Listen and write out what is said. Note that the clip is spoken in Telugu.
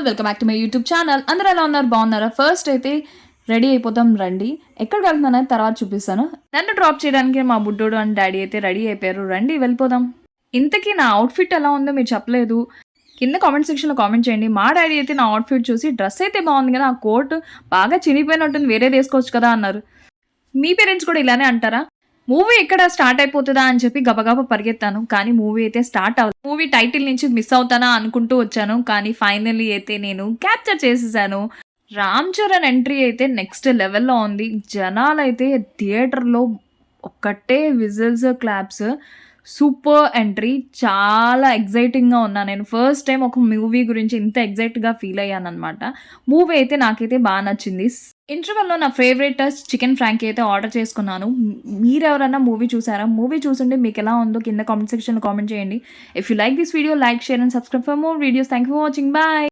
Welcome back to my YouTube channel. అందరూ ఎలా ఉన్నారు? బాగున్నారా? ఫస్ట్ అయితే రెడీ అయిపోతాం రండి. ఎక్కడికి వెళ్తున్నానని తర్వాత చూపిస్తాను. నన్ను డ్రాప్ చేయడానికి మా బుడ్డోడు అండ్ డాడీ అయితే రెడీ అయిపోయారు. రండి వెళ్ళిపోదాం. ఇంతకీ నా అవుట్ఫిట్ ఎలా ఉందో మీరు చెప్పలేదు. కింద కామెంట్ సెక్షన్లో కామెంట్ చేయండి. మా డాడీ అయితే నా అవుట్ఫిట్ చూసి డ్రెస్ అయితే బాగుంది కదా, ఆ కోట్ బాగా చినిగిపోయినట్టుంది, వేరేది వేసుకోవచ్చు కదా అన్నారు. మీ పేరెంట్స్ కూడా ఇలానే అంటారా? మూవీ ఎక్కడ స్టార్ట్ అయిపోతుందా అని చెప్పి గబగబా పరిగెత్తాను, కానీ మూవీ అయితే స్టార్ట్ అవ్వదు. మూవీ టైటిల్ నుంచి మిస్ అవుతానా అనుకుంటూ వచ్చాను, కానీ ఫైనల్లీ అయితే నేను క్యాప్చర్ చేసేసాను. రామ్ చరణ్ ఎంట్రీ అయితే నెక్స్ట్ లెవెల్లో ఉంది. జనాలైతే థియేటర్లో ఒక్కటే విజిల్స్, క్లాప్స్. Super entry. చాలా ఎక్సైటింగ్‌గా ఉన్నా నేను. ఫస్ట్ టైం ఒక మూవీ గురించి ఇంత ఎక్సైట్‌గా ఫీల్ అయ్యాననమాట. మూవీ అయితే నాకైతే నచ్చింది. ఇంటర్వల్‌లో నా ఫేవరెట్ చికెన్ ఫ్రాంకీ అయితే ఆర్డర్ చేసుకున్నాను. మీరెవరన్నా మూవీ చూసారా? మూవీ చూసుంటే మీకెలా ఉందో కింద కామెంట్ సెక్షన్‌లో కామెంట్ చేయండి. If you like this video, like, share and subscribe for more videos. Thank you for watching. By.